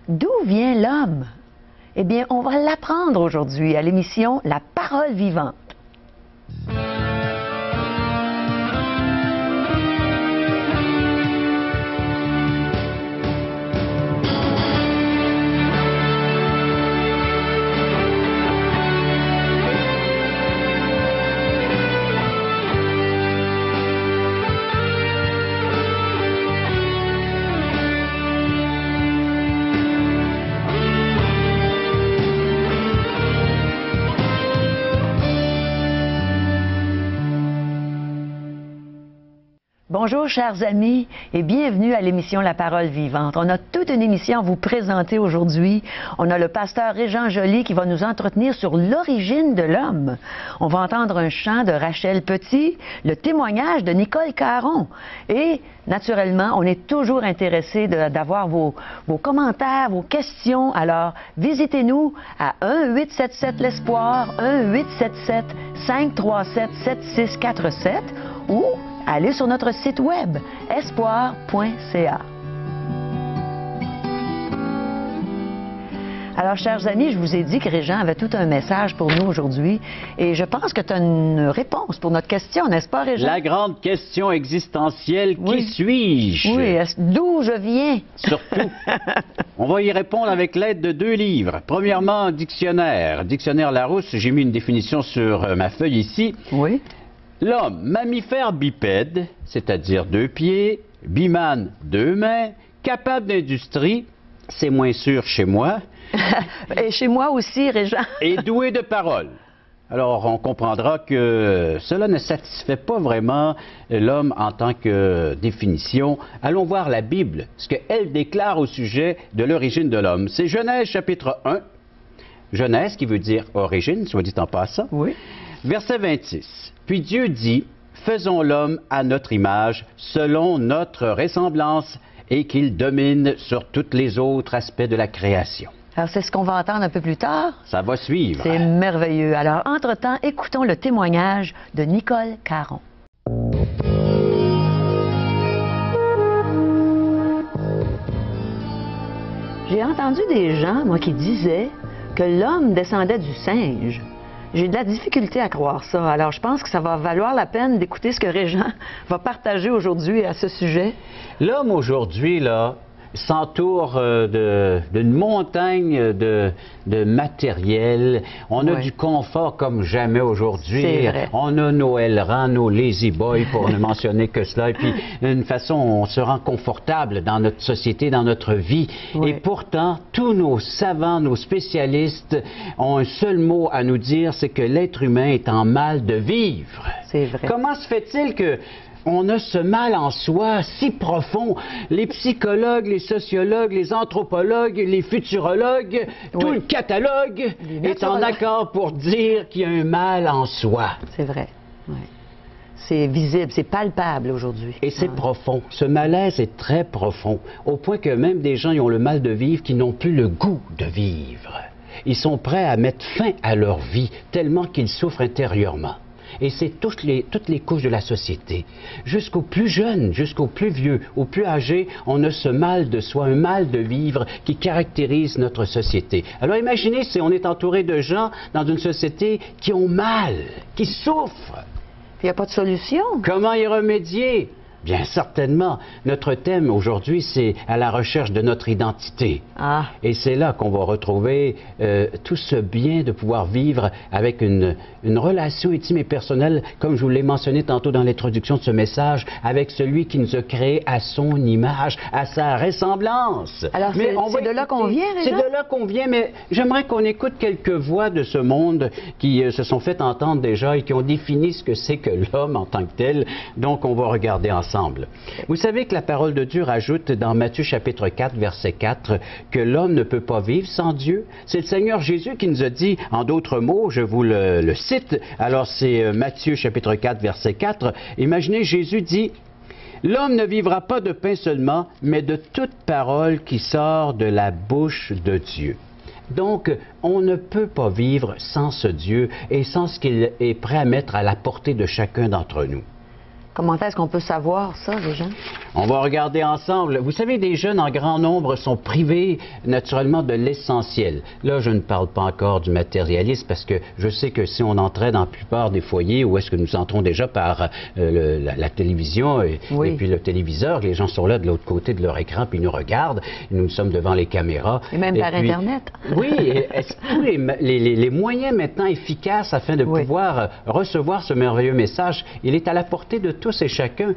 D'où vient l'homme? Eh bien, on va l'apprendre aujourd'hui à l'émission La Parole vivante. Bonjour chers amis et bienvenue à l'émission La Parole vivante. On a toute une émission à vous présenter aujourd'hui. On a le pasteur Régent Joly qui va nous entretenir sur l'origine de l'homme. On va entendre un chant de Rachel Petit, le témoignage de Nicole Caron. Et naturellement, on est toujours intéressé d'avoir vos commentaires, vos questions. Alors, visitez-nous à 1-877-l'Espoir, 1-877-537-7647 ou allez sur notre site web, espoir.ca. Alors, chers amis, je vous ai dit que Régent avait tout un message pour nous aujourd'hui et je pense que tu as une réponse pour notre question, n'est-ce pas, Régent? La grande question existentielle, oui. Qui suis-je? Oui, d'où je viens? Surtout. On va y répondre avec l'aide de 2 livres. Premièrement, dictionnaire. Dictionnaire Larousse, j'ai mis une définition sur ma feuille ici. Oui. L'homme, mammifère bipède, c'est-à-dire 2 pieds, bimane, 2 mains, capable d'industrie, c'est moins sûr chez moi. Et chez moi aussi, Régent. Et doué de parole. Alors, on comprendra que cela ne satisfait pas vraiment l'homme en tant que définition. Allons voir la Bible, ce qu'elle déclare au sujet de l'origine de l'homme. C'est Genèse chapitre 1. Genèse qui veut dire origine, soit dit en passant. Oui. Verset 26. Puis Dieu dit, faisons l'homme à notre image, selon notre ressemblance, et qu'il domine sur tous les autres aspects de la création. Alors, c'est ce qu'on va entendre un peu plus tard. Ça va suivre. C'est merveilleux. Alors, entre-temps, écoutons le témoignage de Nicole Caron. J'ai entendu des gens, moi, qui disaient que l'homme descendait du singe. J'ai de la difficulté à croire ça. Alors, je pense que ça va valoir la peine d'écouter ce que Régent va partager aujourd'hui à ce sujet. L'homme, aujourd'hui, là, s'entoure d'une montagne de matériel. On a du confort comme jamais aujourd'hui. On a nos Elran, nos Lazy Boy, pour ne mentionner que cela. Et puis, d'une façon, on se rend confortable dans notre société, dans notre vie. Oui. Et pourtant, tous nos savants, nos spécialistes ont un seul mot à nous dire, c'est que l'être humain est en mal de vivre. C'est vrai. Comment se fait-il que on a ce mal en soi si profond? Les psychologues, les sociologues, les anthropologues, les futurologues, tout le catalogue est en accord pour dire qu'il y a un mal en soi. C'est vrai. Oui. C'est visible, c'est palpable aujourd'hui. Et c'est profond. Ce malaise est très profond, au point que même des gens qui ont le mal de vivre, qui n'ont plus le goût de vivre. Ils sont prêts à mettre fin à leur vie, tellement qu'ils souffrent intérieurement. Et c'est toutes les couches de la société. Jusqu'aux plus jeunes, jusqu'aux plus vieux, aux plus âgés, on a ce mal de soi, un mal de vivre qui caractérise notre société. Alors imaginez si on est entouré de gens dans une société qui ont mal, qui souffrent. Puis il n'y a pas de solution. Comment y remédier? Bien certainement. Notre thème aujourd'hui, c'est à la recherche de notre identité. Ah. Et c'est là qu'on va retrouver tout ce bien de pouvoir vivre avec une relation intime et personnelle, comme je vous l'ai mentionné tantôt dans l'introduction de ce message, avec celui qui nous a créés à son image, à sa ressemblance. Alors, c'est de là qu'on vient, Régent? C'est de là qu'on vient, mais j'aimerais qu'on écoute quelques voix de ce monde qui se sont fait entendre déjà et qui ont défini ce que c'est que l'homme en tant que tel. Donc, on va regarder ensemble. Vous savez que la parole de Dieu rajoute dans Matthieu chapitre 4, verset 4, que l'homme ne peut pas vivre sans Dieu. C'est le Seigneur Jésus qui nous a dit, en d'autres mots, je vous le cite, alors c'est Matthieu chapitre 4, verset 4, imaginez, Jésus dit, « L'homme ne vivra pas de pain seulement, mais de toute parole qui sort de la bouche de Dieu. » Donc, on ne peut pas vivre sans ce Dieu et sans ce qu'il est prêt à mettre à la portée de chacun d'entre nous. Comment est-ce qu'on peut savoir ça, les gens? On va regarder ensemble. Vous savez, des jeunes en grand nombre sont privés naturellement de l'essentiel. Là, je ne parle pas encore du matérialisme parce que je sais que si on entrait dans la plupart des foyers où est-ce que nous entrons déjà par la télévision et puis le téléviseur, les gens sont là de l'autre côté de leur écran puis ils nous regardent, et nous sommes devant les caméras. Et même par Internet. Oui, tous les moyens maintenant efficaces afin de pouvoir recevoir ce merveilleux message, il est à la portée de tous et chacun,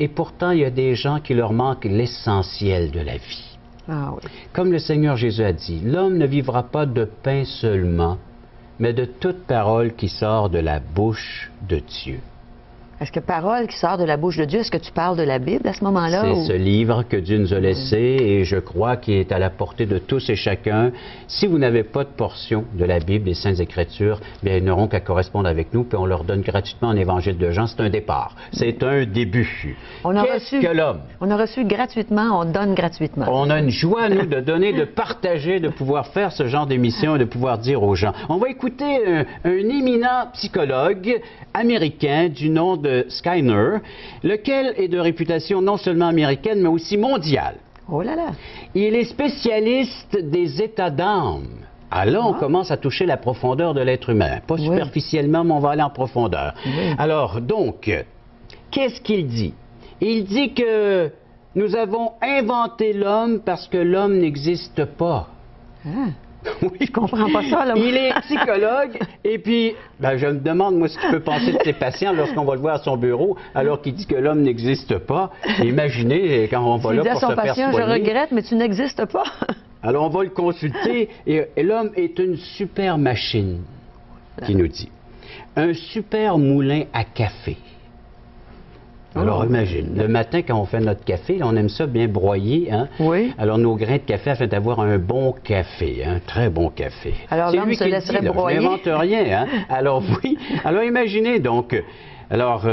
et pourtant, il y a des gens qui leur manquent l'essentiel de la vie. Ah oui. Comme le Seigneur Jésus a dit, l'homme ne vivra pas de pain seulement, mais de toute parole qui sort de la bouche de Dieu. Est-ce que parole qui sort de la bouche de Dieu, est-ce que tu parles de la Bible à ce moment-là? C'est ce livre que Dieu nous a laissé et je crois qu'il est à la portée de tous et chacun. Si vous n'avez pas de portion de la Bible, des Saintes Écritures, bien, ils n'auront qu'à correspondre avec nous, puis on leur donne gratuitement un évangile de Jean. C'est un départ. C'est un début. Qu'est-ce que l'homme? On a reçu gratuitement, on donne gratuitement. On a une joie, nous, de donner, de partager, de pouvoir faire ce genre d'émission et de pouvoir dire aux gens. On va écouter un éminent psychologue américain du nom de Skinner, lequel est de réputation non seulement américaine, mais aussi mondiale. Oh là là! Il est spécialiste des états d'âme. Alors, on commence à toucher la profondeur de l'être humain. Pas superficiellement, mais on va aller en profondeur. Alors, donc, qu'est-ce qu'il dit? Il dit que nous avons inventé l'homme parce que l'homme n'existe pas. Oui, je comprends pas ça. Là. Il est psychologue et puis, je me demande, moi, ce qu'il peut penser de ses patients lorsqu'on va le voir à son bureau alors qu'il dit que l'homme n'existe pas. Imaginez quand on va là pour se faire soigner. Je regrette, mais tu n'existes pas. Alors, on va le consulter et l'homme est une super machine, qui nous dit. Un super moulin à café. Alors, imagine, le matin, quand on fait notre café, là, on aime ça bien broyer, hein? Oui. Alors, nos grains de café afin d'avoir un bon café, un très bon café. Alors, l'homme se laisserait broyer. Je n'invente rien, hein? Alors, oui. Alors, imaginez donc. Alors,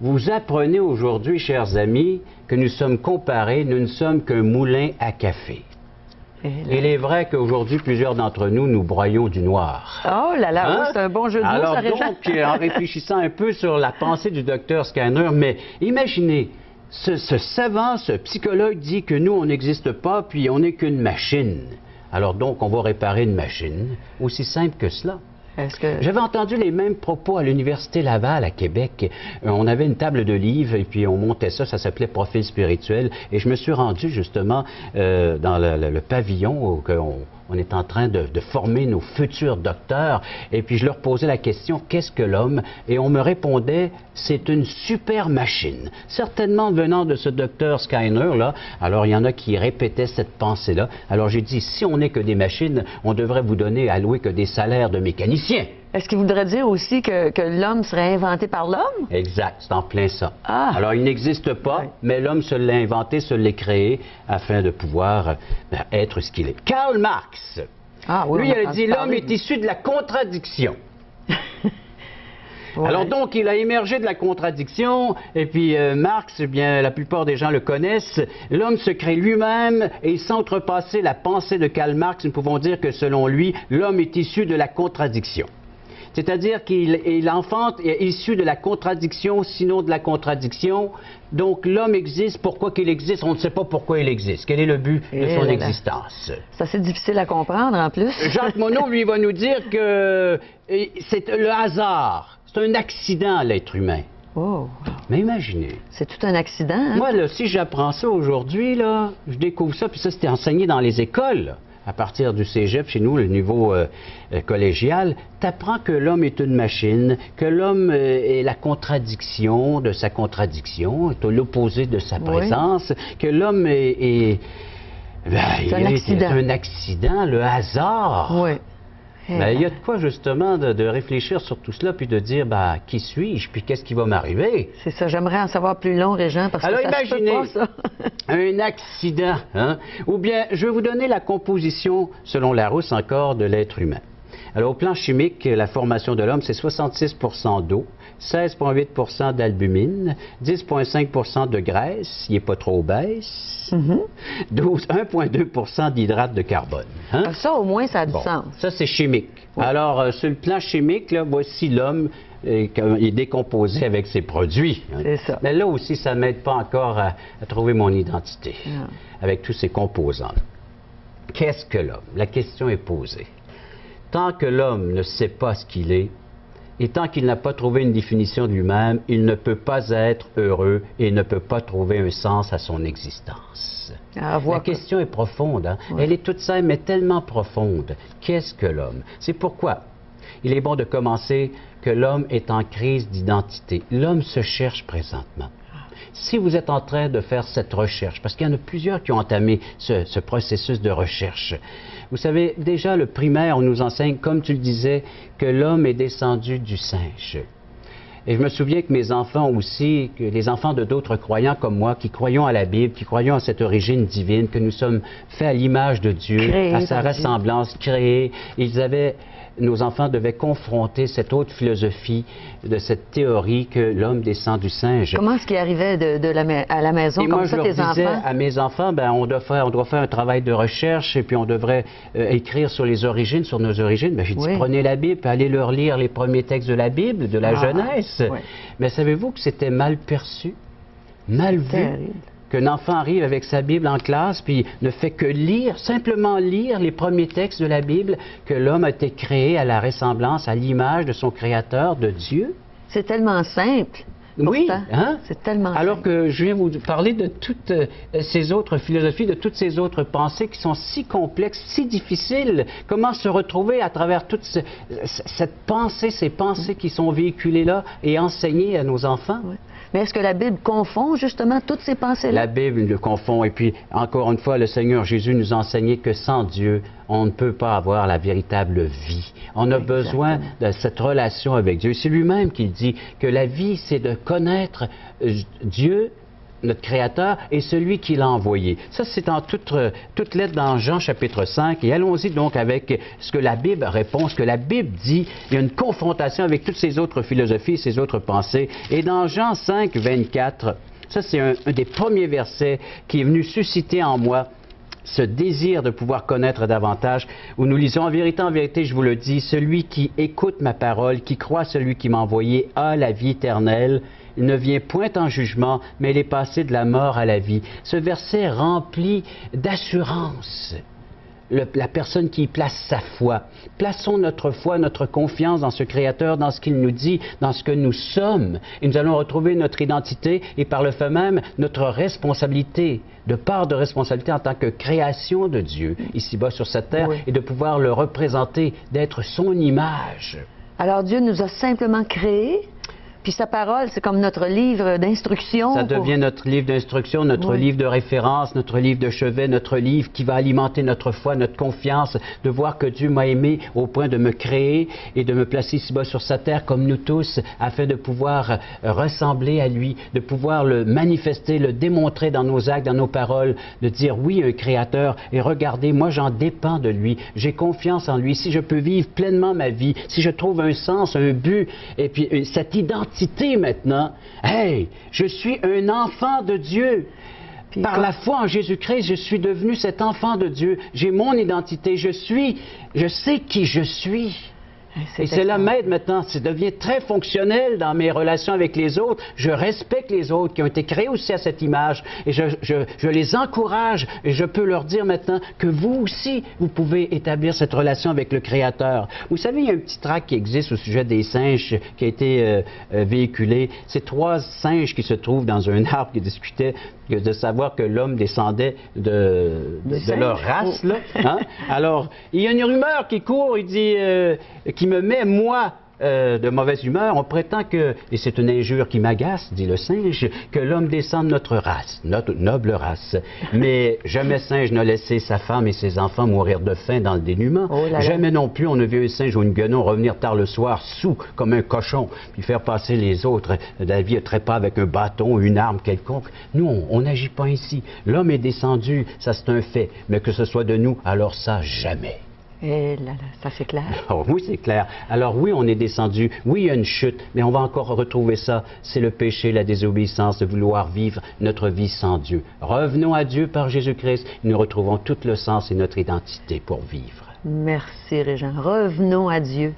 vous apprenez aujourd'hui, chers amis, que nous sommes comparés, nous ne sommes qu'un moulin à café. Il est vrai qu'aujourd'hui, plusieurs d'entre nous, nous broyons du noir. Oh là là, oui, c'est un bon jeu de mots, alors ça, donc, en réfléchissant un peu sur la pensée du docteur Skinner, mais imaginez, ce savant, ce psychologue dit que nous, on n'existe pas, puis on n'est qu'une machine. Alors donc, on va réparer une machine, aussi simple que cela. J'avais entendu les mêmes propos à l'Université Laval à Québec. On avait une table de livres et puis on montait ça s'appelait Profil spirituel. Et je me suis rendu justement dans le pavillon où on est en train de former nos futurs docteurs. Et puis je leur posais la question, qu'est-ce que l'homme? Et on me répondait, c'est une super machine. Certainement venant de ce docteur Skinner, là. Alors il y en a qui répétaient cette pensée-là. Alors j'ai dit, si on n'est que des machines, on devrait vous donner, allouer que des salaires de mécaniciens. Est-ce qu'il voudrait dire aussi que l'homme serait inventé par l'homme? Exact, c'est en plein ça. Alors, il n'existe pas, mais l'homme se l'a inventé, se l'est créé, afin de pouvoir être ce qu'il est. Karl Marx, lui, il a dit, l'homme est issu de la contradiction. Alors donc, il a émergé de la contradiction, et puis Marx, eh bien, la plupart des gens le connaissent, l'homme se crée lui-même, et sans outrepasser la pensée de Karl Marx, nous pouvons dire que selon lui, l'homme est issu de la contradiction. C'est-à-dire qu'il enfante, est issu de la contradiction, sinon de la contradiction. Donc l'homme existe, pourquoi qu'il existe, on ne sait pas pourquoi il existe. Quel est le but de son existence? C'est assez difficile à comprendre en plus. Jacques Monod, lui, va nous dire que c'est le hasard, c'est un accident l'être humain. Oh. Mais imaginez. C'est tout un accident, hein? Moi, là, si j'apprends ça aujourd'hui, là, je découvre ça, puis ça, c'était enseigné dans les écoles, là. À partir du cégep, chez nous, le niveau collégial, tu apprends que l'homme est une machine, que l'homme est la contradiction de sa contradiction, est l'opposé de sa présence, que l'homme est un accident, le hasard. Oui. Il y a de quoi, justement, de réfléchir sur tout cela, puis de dire, qui suis-je, puis qu'est-ce qui va m'arriver? C'est ça, j'aimerais en savoir plus long, Régent, parce que ça imaginez, se peut pas, ça. un accident, hein? Ou bien, je vais vous donner la composition, selon Larousse encore, de l'être humain. Alors, au plan chimique, la formation de l'homme, c'est 66% d'eau, 16,8% d'albumine, 10,5% de graisse, il n'est pas trop obèse, 1,2% d'hydrate de carbone. Hein? Ça, au moins, ça a du sens. Ça, c'est chimique. Oui. Alors, sur le plan chimique, là, voici l'homme est décomposé avec ses produits. Hein. C'est ça. Mais là aussi, ça ne m'aide pas encore à trouver mon identité avec tous ces composants. Qu'est-ce que l'homme? La question est posée. Tant que l'homme ne sait pas ce qu'il est, et tant qu'il n'a pas trouvé une définition de lui-même, il ne peut pas être heureux et ne peut pas trouver un sens à son existence. La question est profonde. Hein? Ouais. Elle est toute simple, mais tellement profonde. Qu'est-ce que l'homme? C'est pourquoi il est bon de commencer que l'homme est en crise d'identité. L'homme se cherche présentement. Si vous êtes en train de faire cette recherche, parce qu'il y en a plusieurs qui ont entamé ce processus de recherche, vous savez, déjà le primaire, on nous enseigne, comme tu le disais, que l'homme est descendu du singe. Et je me souviens que mes enfants aussi, que les enfants de d'autres croyants comme moi, qui croyons à la Bible, qui croyons à cette origine divine, que nous sommes faits à l'image de Dieu, créés à sa ressemblance, créés, nos enfants devaient confronter cette autre philosophie de cette théorie que l'homme descend du singe. Comment est-ce qu'il arrivait à la maison comme ça, tes enfants? Et moi, je leur disais à mes enfants, ben, on doit faire un travail de recherche et puis on devrait écrire sur les origines, sur nos origines. Ben, j'ai dit, prenez la Bible, allez leur lire les premiers textes de la Bible, de la Genèse. Oui. Mais savez-vous que c'était mal perçu, mal vu? Terrible. Qu'un enfant arrive avec sa Bible en classe, puis ne fait que lire, simplement lire les premiers textes de la Bible, que l'homme a été créé à la ressemblance, à l'image de son Créateur, de Dieu. C'est tellement simple. Oui, hein? C'est tellement Alors simple. Que je viens vous parler de toutes ces autres philosophies, de toutes ces autres pensées qui sont si complexes, si difficiles. Comment se retrouver à travers toute cette pensée, ces pensées qui sont véhiculées là et enseignées à nos enfants? Oui. Mais est-ce que la Bible confond justement toutes ces pensées-là? La Bible le confond. Et puis, encore une fois, le Seigneur Jésus nous a enseigné que sans Dieu, on ne peut pas avoir la véritable vie. On a besoin de cette relation avec Dieu. C'est lui-même qui dit que la vie, c'est de connaître Dieu, notre Créateur, et celui qui l'a envoyé. Ça, c'est en toute lettre dans Jean chapitre 5. Et allons-y donc avec ce que la Bible répond, ce que la Bible dit. Il y a une confrontation avec toutes ces autres philosophies, ces autres pensées. Et dans Jean 5, 24, ça, c'est un des premiers versets qui est venu susciter en moi ce désir de pouvoir connaître davantage, où nous lisons en vérité, je vous le dis, celui qui écoute ma parole, qui croit celui qui m'a envoyé, a la vie éternelle. Il ne vient point en jugement, mais il est passé de la mort à la vie. Ce verset rempli d'assurance. La personne qui y place sa foi. Plaçons notre foi, notre confiance dans ce Créateur, dans ce qu'il nous dit, dans ce que nous sommes. Et nous allons retrouver notre identité et par le fait même notre responsabilité, de part de responsabilité en tant que création de Dieu, ici-bas sur cette terre, et de pouvoir le représenter, d'être son image. Alors Dieu nous a simplement créés. Puis sa parole, c'est comme notre livre d'instruction. Ça devient notre livre d'instruction, notre livre de référence, notre livre de chevet, notre livre qui va alimenter notre foi, notre confiance, de voir que Dieu m'a aimé au point de me créer et de me placer ici-bas sur sa terre comme nous tous, afin de pouvoir ressembler à lui, de pouvoir le manifester, le démontrer dans nos actes, dans nos paroles, de dire oui, un Créateur, et regardez, moi j'en dépends de lui, j'ai confiance en lui, si je peux vivre pleinement ma vie, si je trouve un sens, un but, et puis cette identité maintenant, hey, je suis un enfant de Dieu. Puis par la foi en Jésus-Christ, je suis devenu cet enfant de Dieu. J'ai mon identité, je sais qui je suis. Et cela m'aide maintenant, ça devient très fonctionnel dans mes relations avec les autres. Je respecte les autres qui ont été créés aussi à cette image et je les encourage et je peux leur dire maintenant que vous aussi, vous pouvez établir cette relation avec le Créateur. Vous savez, il y a un petit tract qui existe au sujet des singes qui a été véhiculé. C'est 3 singes qui se trouvent dans un arbre qui discutaient de savoir que l'homme descendait de leur race. Là, hein? Alors, il y a une rumeur qui court, il dit, qui me met, moi, de mauvaise humeur. On prétend que, et c'est une injure qui m'agace, dit le singe, que l'homme descend de notre race, notre noble race. Mais jamais singe n'a laissé sa femme et ses enfants mourir de faim dans le dénuement. Jamais non plus on ne vu un singe ou une guenon revenir tard le soir, saoul comme un cochon, puis faire passer les autres de la vie à trépas avec un bâton ou une arme quelconque. Nous, on n'agit pas ainsi. L'homme est descendu, ça c'est un fait. Mais que ce soit de nous, alors ça, jamais. Et là, ça c'est clair. Oh, oui, c'est clair. Alors oui, on est descendu, oui, il y a une chute, mais on va encore retrouver ça. C'est le péché, la désobéissance de vouloir vivre notre vie sans Dieu. Revenons à Dieu par Jésus-Christ, nous retrouvons tout le sens et notre identité pour vivre. Merci, Régent. Revenons à Dieu.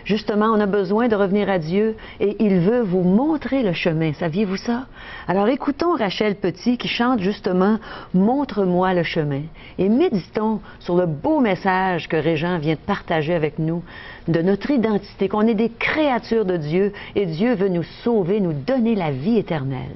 Justement, on a besoin de revenir à Dieu et il veut vous montrer le chemin. Saviez-vous ça? Alors écoutons Rachel Petit qui chante justement « Montre-moi le chemin » et méditons sur le beau message que Régent vient de partager avec nous de notre identité, qu'on est des créatures de Dieu et Dieu veut nous sauver, nous donner la vie éternelle.